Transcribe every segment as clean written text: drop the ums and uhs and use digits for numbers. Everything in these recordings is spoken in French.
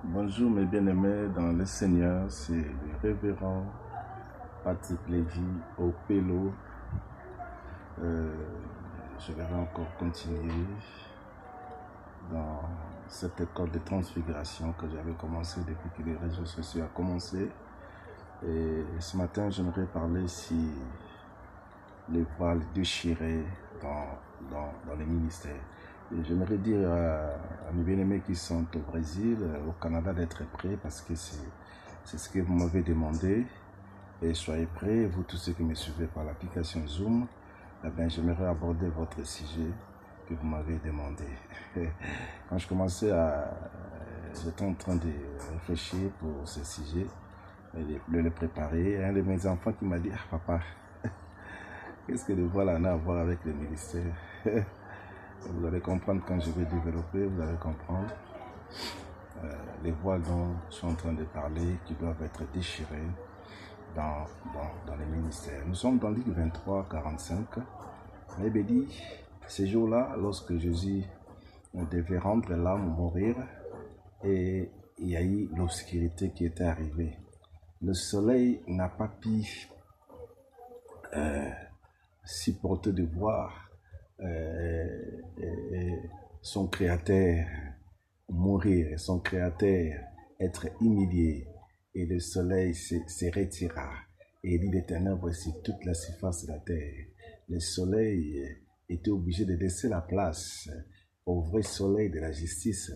Bonjour mes bien-aimés dans le Seigneur, c'est le révérend Patrick Lévy au Pélo. Je vais encore continuer dans cette école de transfiguration que j'avais commencé depuis que les réseaux sociaux ont commencé. Et ce matin, j'aimerais parler si les voiles déchirés dans les ministères. Et j'aimerais dire à mes bien-aimés qui sont au Brésil, au Canada, d'être prêts parce que c'est ce que vous m'avez demandé. Et soyez prêts, vous tous ceux qui me suivez par l'application Zoom, eh bien, j'aimerais aborder votre sujet que vous m'avez demandé. Quand je commençais j'étais en train de réfléchir pour ce sujet, de le préparer, un de mes enfants qui m'a dit, ah papa, qu'est-ce que le voile en a à voir avec le ministère? Vous allez comprendre quand je vais développer, vous allez comprendre. Les voiles dont je suis en train de parler, qui doivent être déchirés dans les ministères. Nous sommes dans Luc 23, 45. Mais il dit, ces jours-là, lorsque Jésus devait rendre l'âme mourir, et il y a eu l'obscurité qui était arrivée. Le soleil n'a pas pu supporter de voir son créateur mourir, son créateur être humilié, et le soleil se retira, et il dit des ténèbres sur toute la surface de la terre. Le soleil était obligé de laisser la place au vrai soleil de la justice,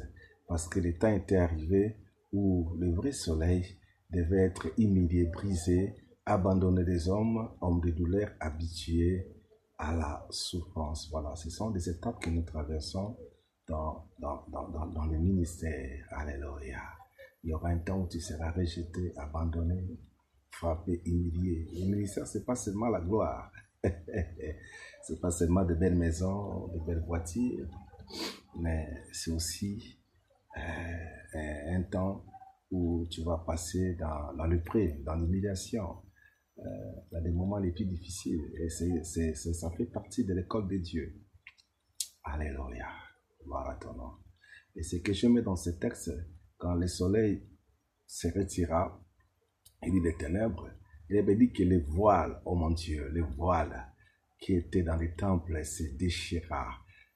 parce que le temps était arrivé où le vrai soleil devait être humilié, brisé, abandonné des hommes de douleur, habitués à la souffrance. Voilà, ce sont des étapes que nous traversons dans le ministère. Alléluia. Il y aura un temps où tu seras rejeté, abandonné, frappé, humilié. Le ministère, ce n'est pas seulement la gloire. Ce n'est pas seulement de belles maisons, de belles voitures, mais c'est aussi un temps où tu vas passer dans le pré, dans l'humiliation, dans les moments les plus difficiles. Et ça fait partie de l'école de Dieu. Alléluia. Gloire à ton nom. Et ce que je mets dans ce texte, quand le soleil se retira, il dit des ténèbres, il avait dit que les voiles, oh mon Dieu, les voiles qui étaient dans les temples se déchira.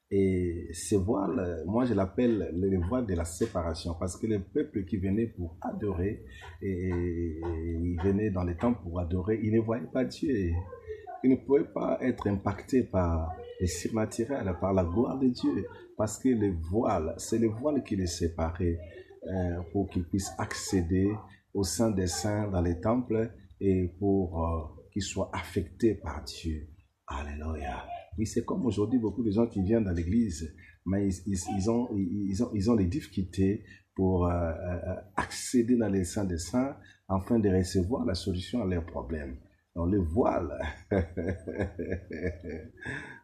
Et ces voiles, moi je l'appelle les voiles de la séparation, parce que le peuple qui venait pour adorer, et il venait dans les temples pour adorer, il ne voyait pas Dieu. Il ne pouvait pas être impacté par les surnaturels, par la gloire de Dieu, parce que les voiles, c'est les voiles qui les séparaient pour qu'ils puissent accéder au sein des saints dans les temples et pour qu'ils soient affectés par Dieu. Alléluia. Oui, c'est comme aujourd'hui beaucoup de gens qui viennent dans l'église, mais ils ont des difficultés pour accéder dans les saints des saints afin de recevoir la solution à leurs problèmes. Donc le voile,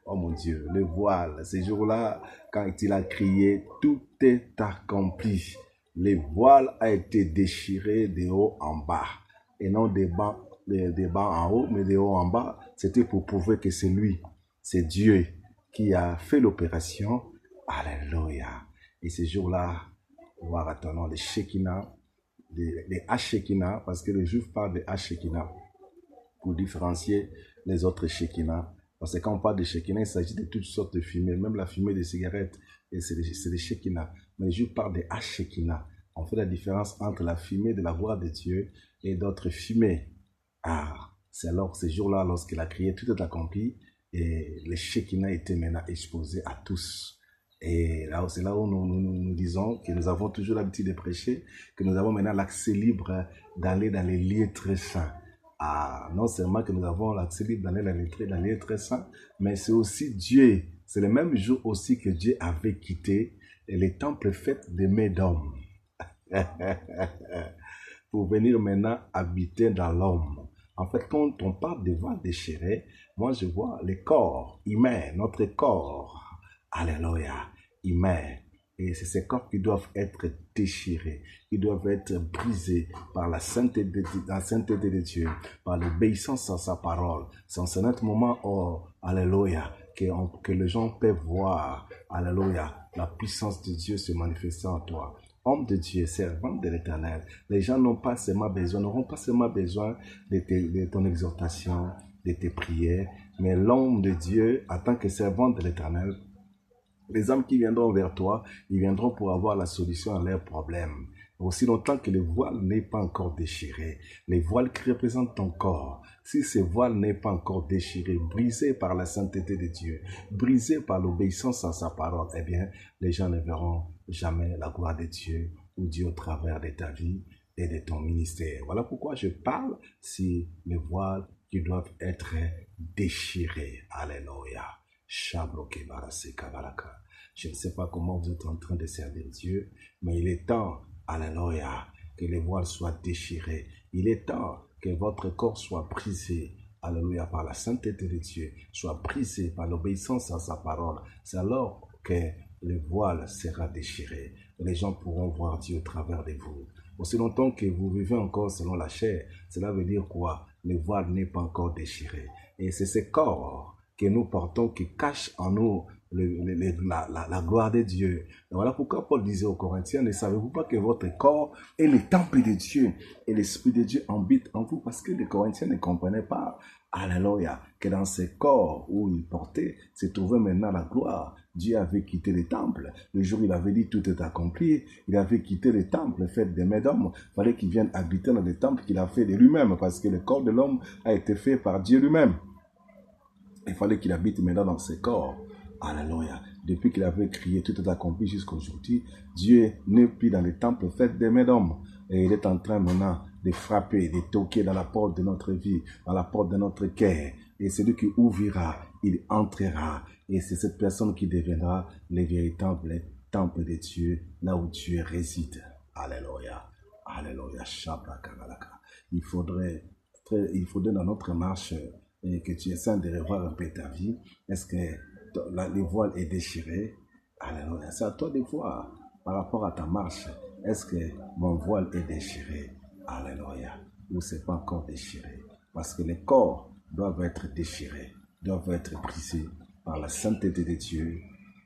oh mon Dieu, le voile, ces jours-là, quand il a crié, tout est accompli. Le voile a été déchiré de haut en bas, et non des bas en haut, mais de haut en bas. C'était pour prouver que c'est lui, c'est Dieu qui a fait l'opération. Alléluia. Et ces jours-là, voir à ton nom les Shekinah, les Hashekina, parce que le juif parle de Hashekina pour différencier les autres Shekinah. Parce que quand on parle de Shekinah, il s'agit de toutes sortes de fumées, même la fumée des cigarettes, et c'est des Shekinah. Mais je parle de Hashekina. On fait la différence entre la fumée de la gloire de Dieu et d'autres fumées. Ah, c'est alors ces jours-là, lorsqu'il a crié, tout est accompli, et les Shekinah étaient maintenant exposés à tous. Et là, c'est là où nous disons que nous avons toujours l'habitude de prêcher, que nous avons maintenant l'accès libre d'aller dans les lieux très saints. Ah, non seulement que nous avons l'accès libre d'aller dans les lieux très saints, mais c'est aussi Dieu. C'est le même jour aussi que Dieu avait quitté les temples faits de mains d'hommes pour venir maintenant habiter dans l'homme. En fait, quand on parle de voiles déchirés, moi je vois le corps humain, notre corps. Alléluia, humain. Et c'est ces corps qui doivent être déchirés, qui doivent être brisés par la sainteté de Dieu, par l'obéissance à sa parole. C'est en ce moment, oh, alléluia, que les gens peuvent voir, alléluia, la puissance de Dieu se manifester en toi. Homme de Dieu, servant de l'Éternel, les gens n'auront pas seulement besoin de ton exhortation, de tes prières, mais l'homme de Dieu, en tant que servant de l'Éternel, les hommes qui viendront vers toi, ils viendront pour avoir la solution à leurs problèmes. Aussi longtemps que le voile n'est pas encore déchiré, les voiles qui représentent ton corps, si ce voile n'est pas encore déchiré, brisé par la sainteté de Dieu, brisé par l'obéissance à sa parole, eh bien, les gens ne verront jamais la gloire de Dieu ou Dieu au travers de ta vie et de ton ministère. Voilà pourquoi je parle sur les voiles qui doivent être déchirés. Alléluia. Je ne sais pas comment vous êtes en train de servir Dieu, mais il est temps, alléluia, que les voiles soient déchirées. Il est temps que votre corps soit brisé, alléluia, par la sainteté de Dieu, soit brisé par l'obéissance à sa parole. C'est alors que le voile sera déchiré. Les gens pourront voir Dieu au travers de vous. Aussi longtemps que vous vivez encore selon la chair, cela veut dire quoi? Le voile n'est pas encore déchiré. Et c'est ce corps que nous portons qui cache en nous la gloire de Dieu. Et voilà pourquoi Paul disait aux Corinthiens, ne savez-vous pas que votre corps est le temple de Dieu et l'Esprit de Dieu habite en vous? Parce que les Corinthiens ne comprenaient pas, alléluia, que dans ce corps où ils portaient se trouvait maintenant la gloire. Dieu avait quitté le temple. Le jour où il avait dit tout est accompli, il avait quitté le temple fait des mains d'hommes. Il fallait qu'il vienne habiter dans le temple qu'il a fait de lui-même, parce que le corps de l'homme a été fait par Dieu lui-même. Il fallait qu'il habite maintenant dans ses corps. Alléluia. Depuis qu'il avait crié tout est accompli jusqu'à aujourd'hui, Dieu n'est plus dans le temple fait des mains d'hommes. Et il est en train maintenant de frapper, de toquer dans la porte de notre vie, dans la porte de notre cœur. Et celui qui ouvrira, il entrera. Et c'est cette personne qui deviendra le véritable temple de Dieu, là où Dieu réside. Alléluia. Alléluia. Il faudrait dans notre marche et que tu essaies de revoir un peu ta vie. Est-ce que le voile est déchiré? Alléluia. C'est à toi de voir par rapport à ta marche. Est-ce que mon voile est déchiré? Alléluia. Ou c'est pas encore déchiré? Parce que les corps doivent être déchirés, doivent être brisés par la sainteté de Dieu,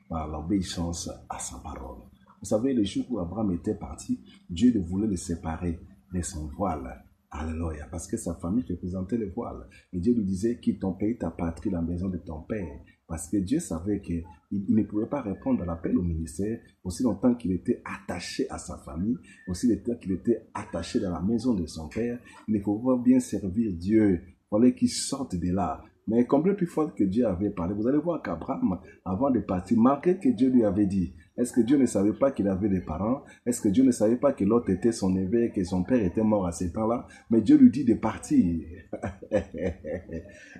par l'obéissance à sa parole. Vous savez, le jour où Abraham était parti, Dieu voulait le séparer de son voile. Alléluia, parce que sa famille représentait le voile. Et Dieu lui disait, quitte ton pays, ta patrie, la maison de ton père. Parce que Dieu savait qu'il ne pouvait pas répondre à l'appel au ministère aussi longtemps qu'il était attaché à sa famille, aussi longtemps qu'il était attaché dans la maison de son père. Il ne pouvait pas bien servir Dieu. Il fallait qu'il sorte de là. Mais combien plus fort que Dieu avait parlé. Vous allez voir qu'Abraham, avant de partir, malgré que Dieu lui avait dit, est-ce que Dieu ne savait pas qu'il avait des parents? Est-ce que Dieu ne savait pas que l'autre était son neveu, que son père était mort à ce temps-là? Mais Dieu lui dit de partir.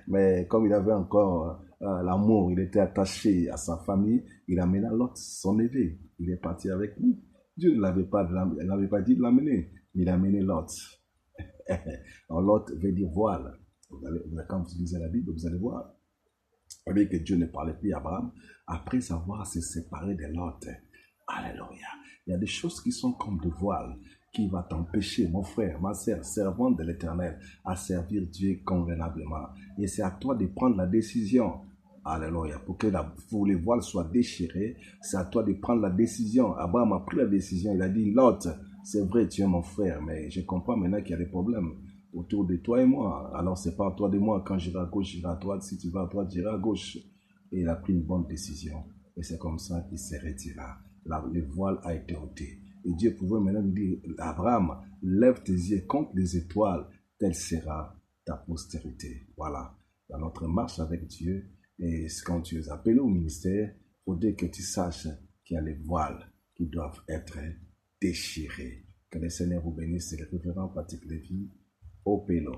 Mais comme il avait encore l'amour, il était attaché à sa famille, il amena l'autre, son neveu. Il est parti avec lui. Dieu ne l'avait pas dit de l'amener, mais il a amené l'autre. Alors l'autre veut dire voile. Quand vous lisez la Bible, vous allez voir. Vous voyez que Dieu ne parlait plus à Abraham après avoir se séparé de l'autre. Alléluia. Il y a des choses qui sont comme des voiles qui vont t'empêcher, mon frère, ma sœur, servant de l'Éternel, à servir Dieu convenablement. Et c'est à toi de prendre la décision. Alléluia. Pour que les voiles soient déchirées, c'est à toi de prendre la décision. Abraham a pris la décision. Il a dit, Lot, c'est vrai, tu es mon frère, mais je comprends maintenant qu'il y a des problèmes autour de toi et moi. Alors, c'est pas à toi de moi. Quand j'irai à gauche, j'irai à droite. Si tu vas à droite, j'irai à gauche. Et il a pris une bonne décision. Et c'est comme ça qu'il s'est retiré. Le voile a été ôté. Et Dieu pouvait maintenant lui dire, Abraham, lève tes yeux contre les étoiles. Telle sera ta postérité. Voilà. Dans notre marche avec Dieu, et quand tu es appelé au ministère, il faudrait que tu saches qu'il y a les voiles qui doivent être déchirés. Que le Seigneur vous bénisse. C'est le révérend Patrick Lévy, au Pélo.